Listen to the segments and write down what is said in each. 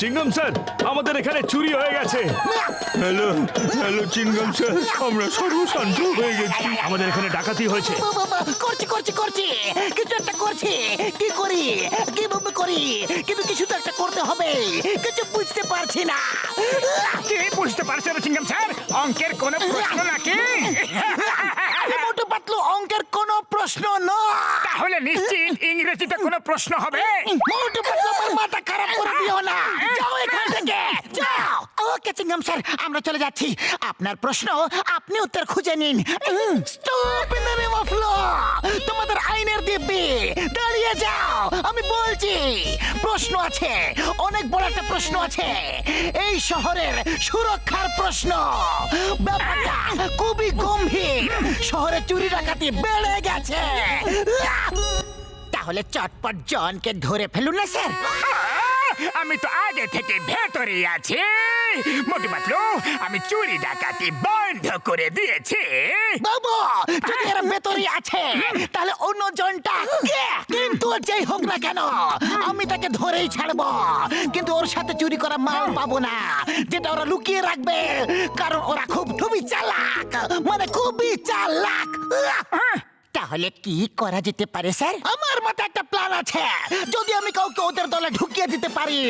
চিংগাম sir, আমাদের এখানে চুরি হয়ে গেছে। হ্যালো হ্যালো চিংগাম স্যার, আমরা সর্বশান্ত হয়ে গেছি। আমাদের এখানে ডাকাতি হয়েছে। করছি করছি করছি, কিছু একটা করছি। কি করি কিভাবে করি, কিন্তু কিছু তো একটা করতে হবে। কিছু বুঝতে পারছি না। কি বুঝতে পারছেন না চিংগাম স্যার? অঙ্কের কোনো প্রশ্ন নাকি? আরে মোটু পাতলু, অঙ্কের কোনো প্রশ্ন নয়। তাহলে নিশ্চিত ইংরেজিতে কোনো প্রশ্ন হবে। মোটু পাতলু, আমার মাথা খারাপ করে দিও না। যাও এখান থেকে, যাও। ওকে চিংগাম স্যার, আমরা চলে যাচ্ছি। আপনার প্রশ্ন আপনি উত্তর খুঁজে নিন। Stop in the name of law. তোমাদের আইনের দিব্যি, দাঁড়িয়ে যাও, আমি বলছি। প্রশ্ন আছে, অনেক বড় একটা প্রশ্ন আছে। এই শহরের সুরক্ষার প্রশ্ন। ব্যাপারটা খুবই গম্ভীর। শহরে চুরি ডাকাতি বেড়ে গেছে। তাহলে চটপট জনকে ধরে ফেলুন না স্যার। আমি তো আগে থেকে ভেতরে আছি। মোটু পাতলু, আমি চুরি ডাকাতি বন্ধ করে দিয়েছি। বাবু, যদি এরা ভেতরে আছে তাহলে অন্য জনটা কে? কিন্তু যেই হোক না কেন, আমি তাকে ধরেই ছাড়বো। কিন্তু ওর সাথে চুরি করা মাল পাবো না, যেটা ওরা লুকিয়ে রাখবে। কারণ ওরা খুবই চালাক, মানে খুবই চালাক। তাহলে কি করা যেতে পারে স্যার? আমার মাথায় একটা প্ল্যান আছে। যদি আমি কাউকে ওদের দলে ঢুকিয়ে দিতে পারি,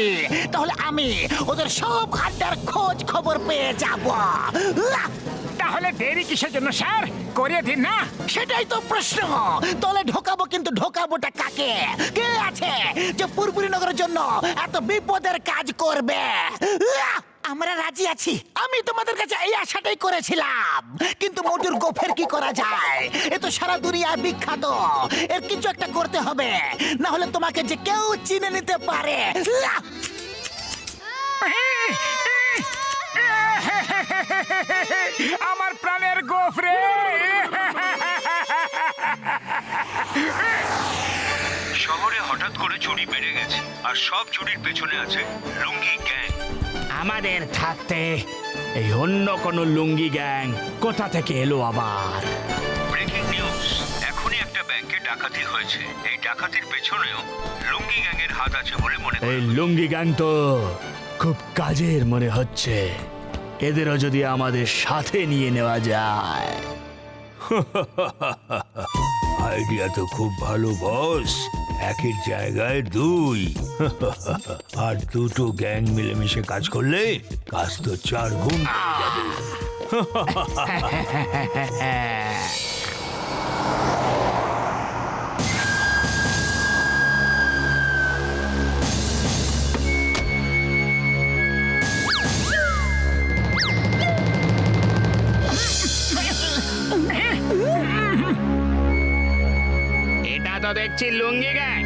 তাহলে আমি ওদের সব আড্ডার খোঁজ খবর পেয়ে যাব। তাহলে দেরি কিসের জন্য স্যার? করিয়ে দিন না। সেটাই তো প্রশ্ন। দলে ঢোকাবো, কিন্তু ঢোকাবোটা কাকে? কে আছে যে পুরপুরি নগরের জন্য এত বিপদের কাজ করবে? আমরা রাজি আছি। আমি তোমাদের কাছে এই আশাটাই করেছিলাম। কিন্তু মোটুর গোফের কি করা যায়? এ তো সারা দুনিয়ায় বিখ্যাত। এর কিছু একটা করতে হবে, না হলে তোমাকে যে কেউ চিনে নিতে পারে। আমার প্রাণের গোফ রে। শহরে হঠাৎ করে চুরি বেড়ে গেছে, আর সব চুরির পেছনে আছে লুঙ্গি গ্যাং। আমাদের থাকতে এই অন্য কোন লুঙ্গি গ্যাং কোথা থেকে এলো আবার? ব্রেকিং নিউজ, এখনই একটা ব্যাংকে ডাকাতি হয়েছে। এই ডাকাতির পেছনেও লুঙ্গি গ্যাংয়ের হাত আছে বলে মনে এই করা। লুঙ্গি গ্যাং তো খুব কাজের মনে হচ্ছে। এদেরও যদি আমাদের সাথে নিয়ে নেওয়া যায়। আইডিয়া তো খুব ভালো বস। একের জায়গায় দুই। আর দুটো গ্যাং মিলেমিশে কাজ করলে কাজ তো 4 গুণ হয়ে যাবে। এটা তো দেখছি লুঙ্গি গ্যাং।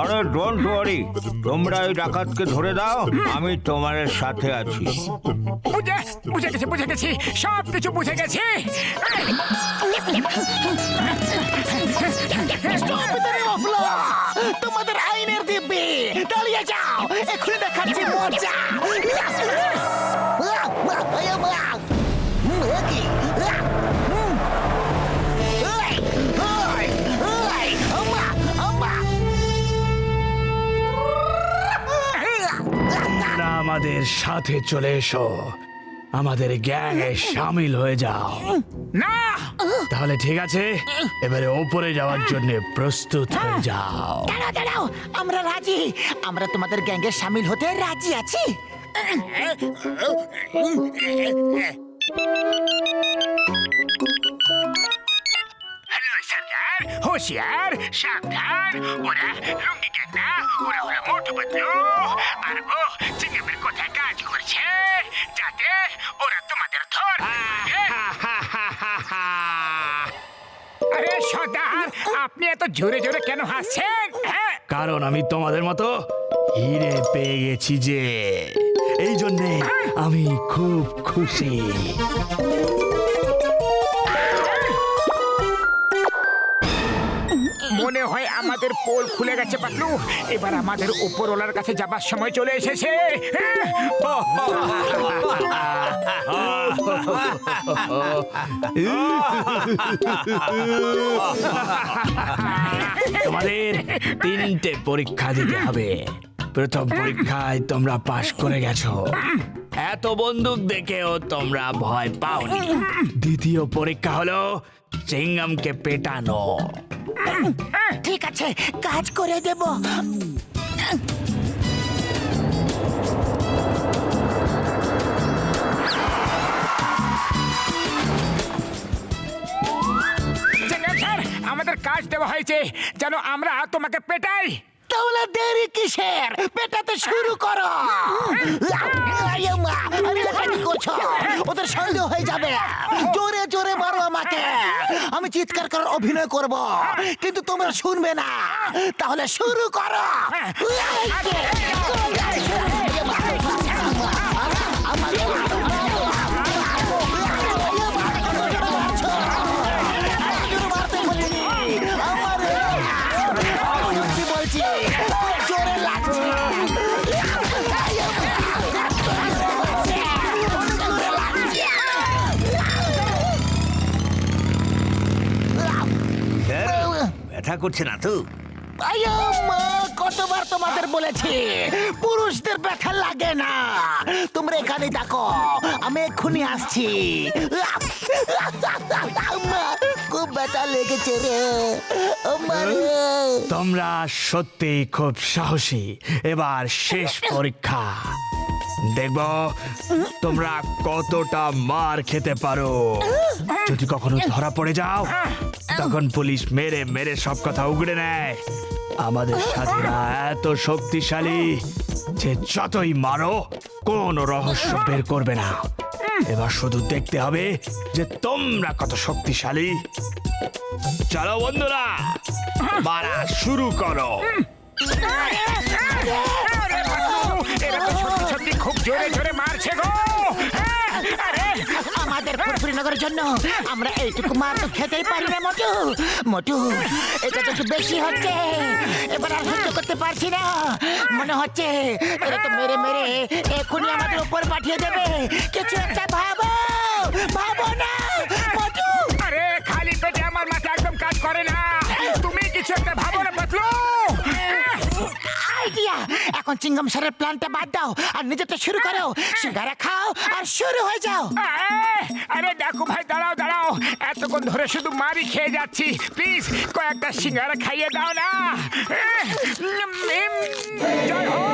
আরে ডোন্ট ওয়ারি, তোমরা এই ডাকাতকে ধরে দাও, আমি তোমাদের সাথে আছি। বুঝে গেছি, সব কিছু বুঝে গেছি। Stop in the name of law! তোমাদের আইনের দিব্যি, দাঁড়িয়ে যাও, এখনই দেখাচ্ছি মজা। তোমরা আমাদের সাথে চলে এসো, আমাদের গ্যাং এ শামিল হয়ে যাও। না, তাহলে ঠিক আছে, এবারে ওপরে যাওয়ার জন্য প্রস্তুত হয়ে যাও। দাঁড়াও দাঁড়াও, আমরা রাজি। আমরা তোমাদের গ্যাংয়ে শামিল হতে রাজি আছি। হ্যালো সরকার, হোশিয়ার, সাবধান। ওরা লুঙ্গি গ্যাং না, ওরা মোটু পাতলু আর ও চিংগামের কোথায় কাজ করছে, যাতে ওরা তোমাদের ধরে। আরে সর্দার, আপনি এত জোরে জোরে কেন হাসছেন? হ্যাঁ, কারণ আমি তোমাদের মতো হিরে পেয়ে গেছি যে, এই জন্যে আমি খুব খুশি। মনে হয় আমাদের পোল খুলে গেছে পাতলু। এবার আমাদের উপরওয়ালার কাছে যাবার সময় চলে এসেছে। তোমাদের 3টে পরীক্ষা দিতে হবে। প্রথম পরীক্ষায় তোমরা পাশ করে গেছো, এত বন্দুক দেখেও তোমরা ভয় পাওনি। দ্বিতীয় পরীক্ষা হলো চিংগামকে পেটানো। ঠিক আছে, কাজ করে দেব। চিংগাম স্যার, আমাদের কাজ দেওয়া হয়েছে যেন আমরা তোমাকে পেটাই। তাহলে দেরি কিসের? পেটাতে শুরু করো। আরে মা, আরে এটা কি করছো? ওদের সন্দেহ হয়ে যাবে। জোরে জোরে মারো আমাকে, আমি চিৎকার করার অভিনয় করব, কিন্তু তোমরা শুনবে না। তাহলে শুরু করো। বলছি জোরে লাগছে। ব্যথা করছে না তো? আয়া মা, কতবার তোমাদের বলেছি পুরুষদের ব্যথা লাগে না। তোমরা এখানে দেখো, আমি এক্ষুনি আসছি। মা, খুব ব্যথা লেগেছে রে আমার। তোমরা সত্যি খুব সাহসী। এবার শেষ পরীক্ষা, দেখব তোমরা কতটা মার খেতে পারো। যদি কখনো ধরা পড়ে যাও, তখন পুলিশ মেরে মেরে সব কথা উগড়ে নেয়। আমাদের সাথীরা এত শক্তিশালী যে যতই মারো কোনো রহস্য বের করবে না। এবার শুধু দেখতে হবে যে তোমরা কত শক্তিশালী। চলো বন্ধুরা, মারা শুরু করো। এরা তো সত্যি সত্যি খুব জোরে জোরে মারছে গো। আরে আমাদের ফুরফুরিনগরের জন্য আমরা এইটুকু মার তো খেতেই পারি না মোটু। মোটু, এটা তো একটু বেশি হচ্ছে। এবার আর সহ্য করতে পারছি না। মনে হচ্ছে এরা তো মেরে মেরে এক্ষুনি আমাদের উপর পাঠিয়ে দেবে। কিছু একটা ভাবো, ভাবো না মোটু। আরে খালি পেটে আমার মাথা একদম কাজ করে না। তুমি কিছু একটা ভাবো না পাতলু। আইডিয়া! এখন চিংগাম স্যারের প্ল্যানটা বাদ দাও আর নিজেটা শুরু করো। সিঙ্গারা খাও আর শুরু হয়ে যাও। আরে দেখো ভাই, দাঁড়াও দাঁড়াও, এতক্ষণ ধরে শুধু মারি খেয়ে যাচ্ছি। প্লিজ কয়েকটা সিঙ্গারা খাইয়ে দাও না। জয় হোক।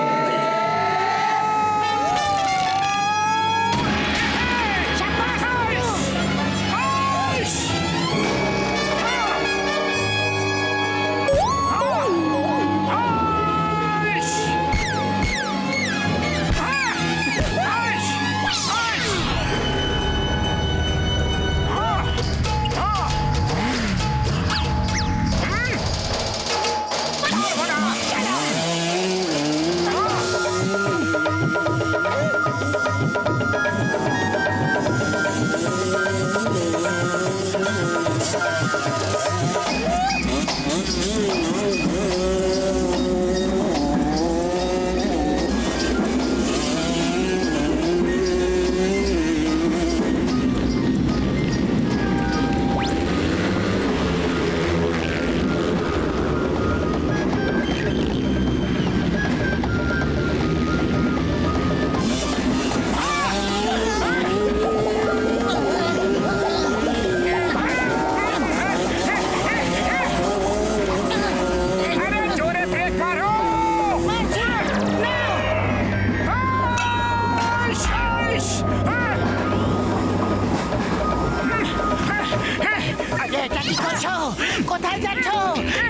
কোথায় যাচ্ছ?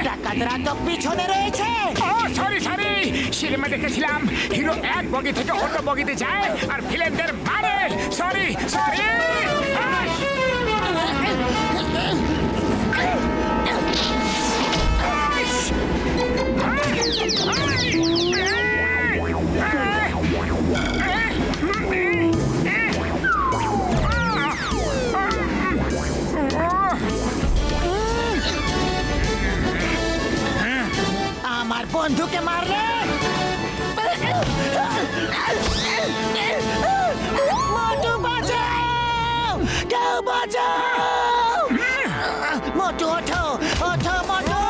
ডাকাতরা তো পিছনে রয়েছে। সরি সরি, সিনেমা দেখেছিলাম হিরো এক বগি থেকে অন্য বগিতে যায় আর ভিলেনদের মারে। Sorry sorry. বন্ধুকে মারলে মোটু বাঁচাও, কেউ বাঁচাও। মোটু ওঠো, ওঠো মোটু।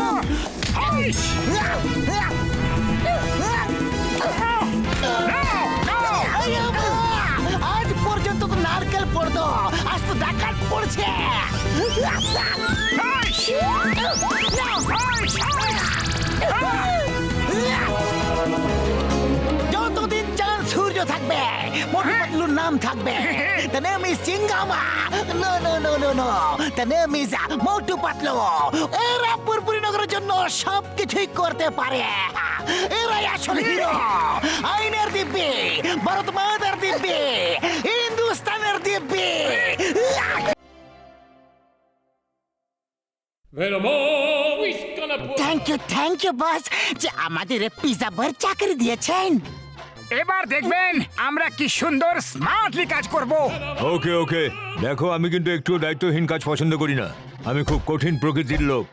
আজ পর্যন্ত তো নারকেল পড়তো, আজ তো ডাকাত পড়ছে। যতদিন চাঁদ সূর্য থাকবে মোটু পাতলুর নাম থাকবে। The name is Chingama. No, no, no, no, no. The name is Motu Patlu. এরা পুরপুরি নগরের জন্য সবকিছুই করতে পারে। এরাই আসল হিরো। আইনের দিব্যি, ভারত মাতার দিব্যি, হিন্দুস্তানের দিব্যি। থ্যাংক ইউ বস, যে আমাদের পিজা বয়ের চাকরি দিয়েছেন। এবার দেখবেন আমরা কি সুন্দর স্মার্টলি কাজ করব। ওকে ওকে, দেখো আমি কিন্তু একটু দায়িত্বহীন কাজ পছন্দ করি না। আমি খুব কঠিন প্রকৃতির লোক।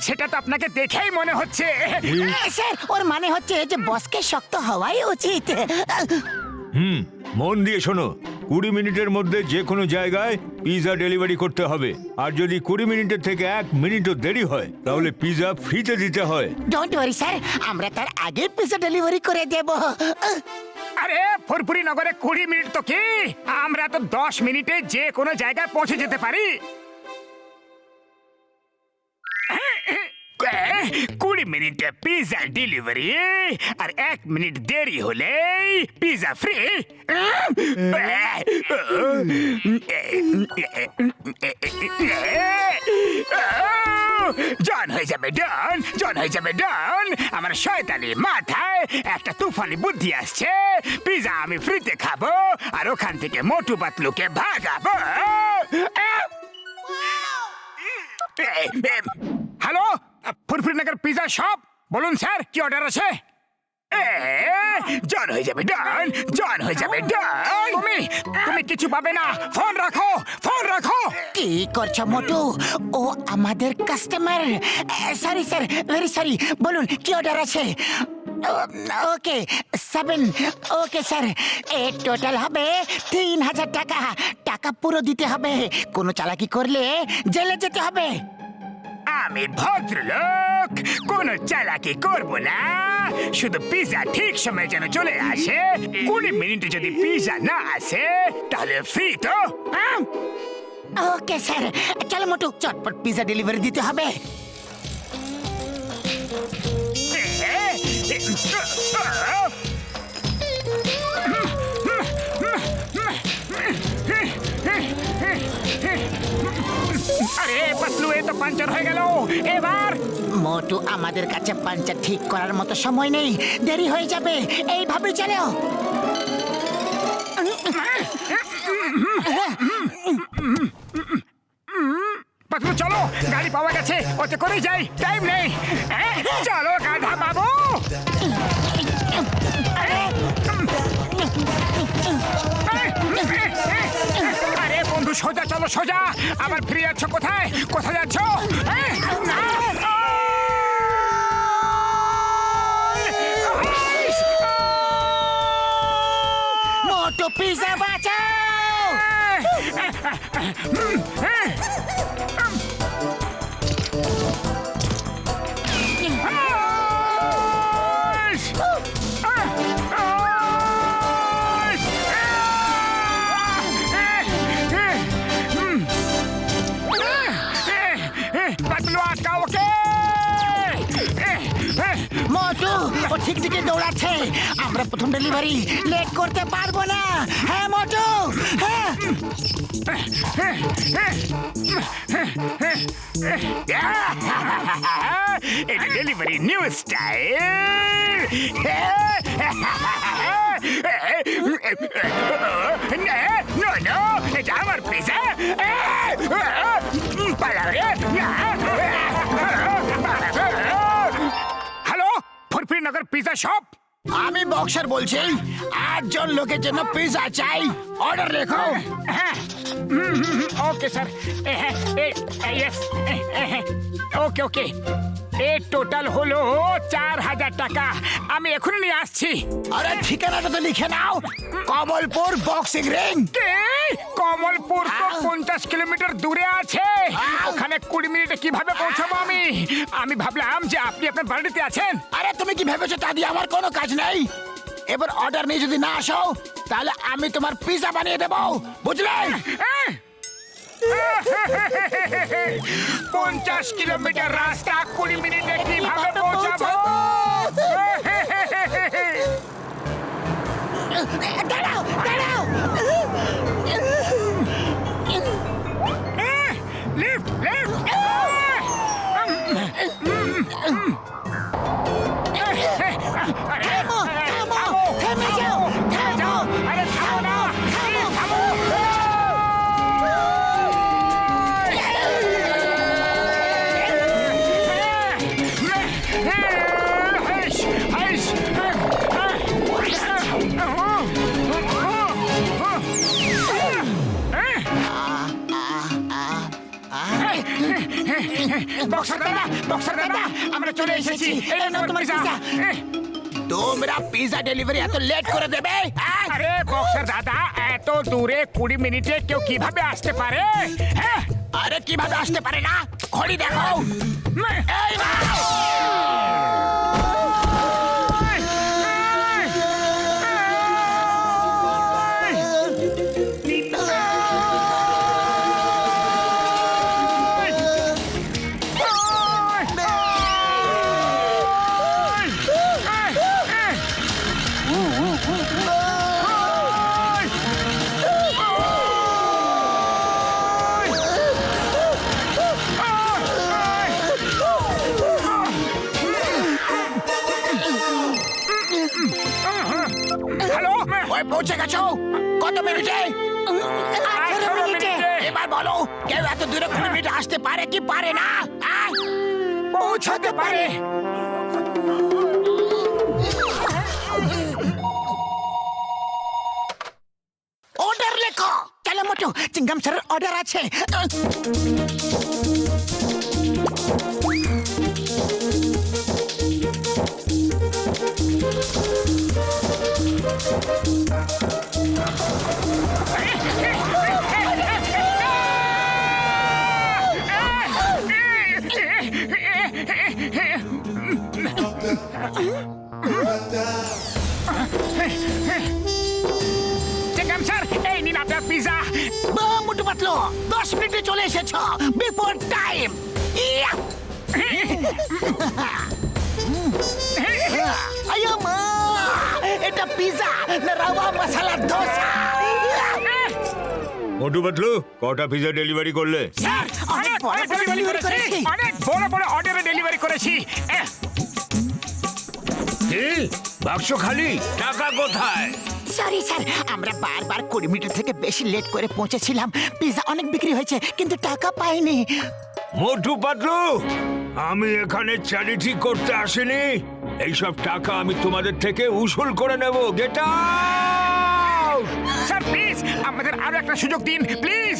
সেটা তো আপনাকে দেখেই মনে হচ্ছে। স্যার, ওর মানে হচ্ছে যে বসকে শক্ত হওয়াই উচিত। মন দিয়ে শোনো, 20 মিনিটের মধ্যে যে কোনো জায়গায় পিৎজা ডেলিভারি করতে হবে। আর যদি 20 মিনিটের থেকে 1 মিনিটও দেরি হয় তাহলে পিৎজা ফ্রিতে দিতে হয়। ডোন্ট ওয়ারি স্যার, আমরা তার আগে পিজা ডেলিভারি করে দেব। আরে ফুরফুরি নগরে 20 মিনিট তো কি, আমরা তো 10 মিনিটে যে কোনো জায়গায় পৌঁছে যেতে পারি। 20 মিনিটে পিজা ডেলিভারি আর 1 মিনিট দেরি হলেই পিজা ফ্রি। জন হয়ে যাবে ডন, জন হয়ে যাবে ডন। আমার শয়তানি মাথায় একটা তুফানি বুদ্ধি আসছে। পিজা আমি ফ্রিতে খাবো আর ওখান থেকে মোটু পাতলুকে ভাগাবো। Hello, Furfuri Nagar pizza shop, বলুন স্যার কি অর্ডার আছে? জন হয়ে যাবে ডন, জন হয়ে যাবে ডন। তুমি কিছু পাবে না, ফোন রাখো, ফোন রাখো। কি করছো মোটু? ও আমাদের customer. Sorry sir, very sorry. বলুন কি অর্ডার আছে? ওকে 7। ওকে স্যার, এর টোটাল হবে 3000 টাকা। টাকা পুরো দিতে হবে, কোনো চালাকি করলে জেলে যেতে হবে। আমি ভদ্রলোক, কোনো চালাকি করব না। শুধু পিজা ঠিক সময় যেন চলে আসে। 20 মিনিটে যদি পিজা না আসে তাহলে ফ্রি তো। ওকে স্যার, চলো মোটু, চটপট পিজা ডেলিভারি দিতে হবে। আরে পাতলু, এ তো পাঞ্চার হয়ে গেল। এবার মোটু, আমাদের কাছে পাঞ্চার ঠিক করার মতো সময় নেই, দেরি হয়ে যাবে। এইভাবে চলো। পাতলু চলো, গাড়ি পাওয়া গেছে, ওতে করেই যাই, টাইম নেই। চলো গাধা বাবু। আরে বন্ধু, সোজা চলো, সোজা। আবার ফিরে যাচ্ছ কোথায়? কোথায় যাচ্ছ? মোটু, পিজা বাঁচাও। মোটু, ও ঠিক দিকে দৌড়াচ্ছে। আমরা প্রথম ডেলিভারি লেট করতে পারবো না। হ্যাঁ মোটু, হ্যাঁ। এটা delivery new style. No no, এটা আমার pizza. Hello, Furfuri Nagar pizza shop. আমি বক্সার বলছি, 8 জন লোকের জন্য পিজা চাই। অর্ডার লেখো। হ্যাঁ, ওকে স্যার। ইয়েস, ওকে ওকে। এর টোটাল হলো 4000 টাকা। আমি এখনই নিয়ে আসছি। আরে ঠিকানাটা তো লিখে নাও, কমলপুর বক্সিং রিং। কি? কমলপুর তো 50 কিলোমিটার দূরে আছে। ওখানে 20 মিনিটে কিভাবে পৌঁছাবো আমি? আমি ভাবলাম যে আপনি আপনার বাড়িতে আছেন। আরে তুমি কি ভেবেছো তা দিয়ে আমার কোনো কাজ নেই? এবার অর্ডার নিয়ে যদি না আসো তাহলে আমি তোমার পিজা বানিয়ে দেবো, বুঝলে? 50 কিলোমিটার রাস্তা 20 মিনিটে কিভাবে পৌঁছাবো? দাঁড়াও দাঁড়াও, লিফট লিফট। থামো, থামো, থেমে যাও, থামো, আরে থামো না, থামো, থামো। বক্সার দাদা, বক্সার দাদা, আমরা চলে এসেছি। এই নাও তোমার পিজা। তোমরা পিজা ডেলিভারি এত লেট করে দেবে? আরে বক্সার দাদা, এত দূরে 20 মিনিটে কেউ কিভাবে আসতে পারে? হ্যাঁ, আরে কিভাবে আসতে পারে না? ঘড়ি দেখো। এই নাও। হ্যালো, ওই পৌঁছে গেছো? কত মিনিটে? 18 মিনিটে। এবার বলো, কেউ এত দূরে 20 মিনিটে আসতে পারে কি পারে না? পৌঁছাতে পারে। অর্ডার লেখো। চলো মোটু, চিঙ্গাম স্যারের অর্ডার আছে। চিংগাম স্যার, এই নিন আপনার পিজা। মোটু পাতলু, 10 মিনিটে চলে এসেছো, বিফোর টাইম। আয়া মা, এটা পিজা না রাওয়া মশলা দোসা? মোটু পাতলু, কটা পিজা ডেলিভারি করলে? স্যার, অনেক বড় বড় ডেলিভারি করেছি। অনেক বড় বড় অর্ডারে ডেলিভারি করেছি। কি? বাক্স খালি? টাকা কোথায়? সরি স্যার, আমরা বারবার 20 মিনিট থেকে বেশি লেট করে পৌঁছেছিলাম। পিজা অনেক বিক্রি হয়েছে কিন্তু টাকা পাইনি। মোটু পাতলু, আমি এখানে চ্যারিটি করতে আসিনি। এইসব টাকা আমি তোমাদের থেকে উসুল করে নেব। Get out! স্যার প্লিজ, আমাদের আরো একটা সুযোগ দিন প্লিজ।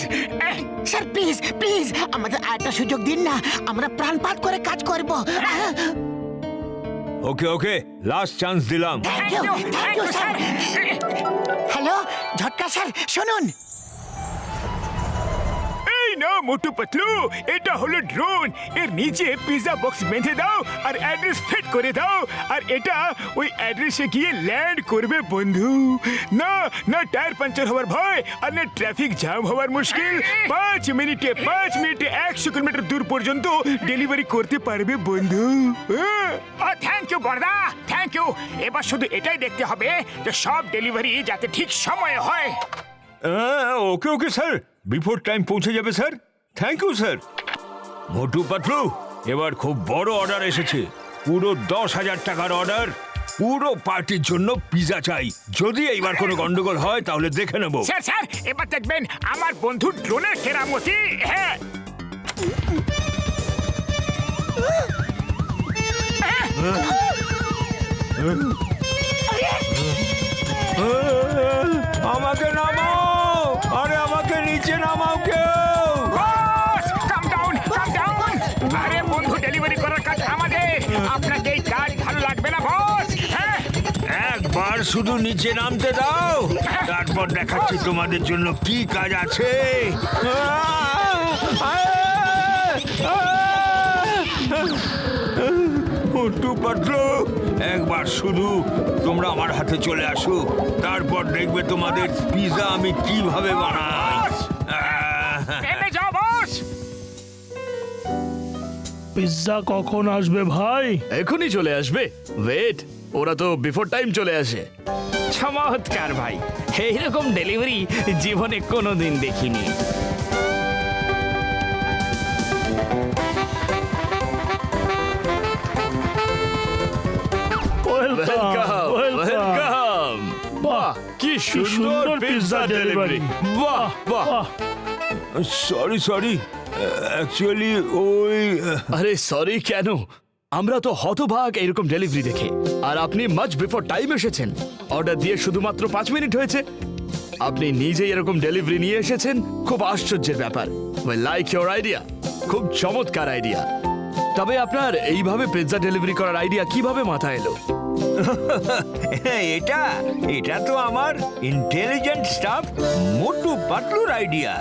স্যার প্লিজ প্লিজ আমাদের আরেকটা সুযোগ দিন না, আমরা প্রাণপাত করে কাজ করব। ওকে ওকে, লাস্ট চান্স দিলাম। Thank you sir. Hello Jhatka sir, শুনুন। এই না মোটু পাতলু, এটা হলো ড্রোন। এর নিচে পিজা বক্স বেঁধে দাও আর অ্যাড্রেস ফিট করে দাও, আর এটা ওই অ্যাড্রেসে গিয়ে ল্যান্ড করবে বন্ধু। না না টায়ার পাঞ্চার হওয়ার ভয়, আর না ট্রাফিক জ্যাম হওয়ার মুশকিল। 5 মিনিটে 100 কিলোমিটার দূর পর্যন্ত ডেলিভারি করতে পারবে বন্ধু। থ্যাংক ইউ বড়দা, থ্যাংক ইউ। এবার শুধু এটাই দেখতে হবে যে সব ডেলিভারি যাতে ঠিক সময়ে হয়। Okay okay sir, before time পৌঁছে যাবে sir. Thank you sir. Motu Patlu, এবার খুব বড় অর্ডার এসেছে। পুরো 10,000 টাকার অর্ডার। পুরো পার্টির জন্য পিজা চাই। যদি এইবার কোনো গন্ডগোল হয় তাহলে দেখে নেব। স্যার স্যার, এবার দেখবেন আমার বন্ধু ড্রোনের কেরামতি। হ্যাঁ, আমাকে নামাও, আরে আমাকে নিচে নামাও কেউ। বস, calm down, calm down। আরে বন্ধু, ডেলিভারি করার কাজ আমাদের। আপনাকে এই কাজ ভালো লাগবে না বস? হ্যাঁ একবার শুধু নিচে নামতে দাও, তারপর দেখাচ্ছি তোমাদের জন্য কি কাজ আছে। মোটু পাতলু, একবার শুধু তোমরা আমার হাতে চলে আসো, তারপর দেখবে তোমাদের পিৎজা আমি কিভাবে বানাই। নেমে যাও বস। পিৎজা কখন আসবে ভাই? এখনই চলে আসবে, ওয়েট, ওরা তো বিফোর টাইম চলে আসে। চমৎকার ভাই, এইরকম ডেলিভারি জীবনে কোনোদিন দেখিনি। Welcome welcome. বাহ, কি সুন্দর পিৎজা ডেলিভারি। বাহ বাহ। সরি, অ্যাকচুয়ালি ওই আরে সরি কেন, আমরা তো হতভাগ এরকম ডেলিভারি দেখে, আর আপনি মাচ বিফোর টাইম এসেছেন। অর্ডার দিয়ে শুধুমাত্র 5 মিনিট হয়েছে, আপনি নিজেই এরকম ডেলিভারি নিয়ে এসেছেন। খুব আশ্চর্যের ব্যাপার। আই লাইক ইওর আইডিয়া, খুব চমৎকার আইডিয়া। তবে আপনার এইভাবে পিৎজা ডেলিভারি করার আইডিয়া কিভাবে মাথায় এলো? এটা তো আমার ইন্টেলিজেন্ট স্টাফ মোটু পাতলুর আইডিয়া।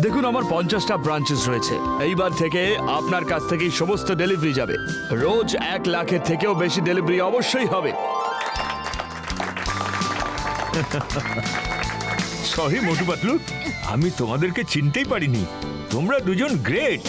দেখুন, আমার 50টা ব্রাঞ্চেস রয়েছে। এইবার থেকে আপনার কাছ থেকেই সমস্ত ডেলিভারি যাবে। রোজ 1 লাখের থেকেও বেশি ডেলিভারি অবশ্যই হবে। সরি মোটু পাতলু, আমি তোমাদেরকে চিনতেই পারিনি। তোমরা দুজন গ্রেট।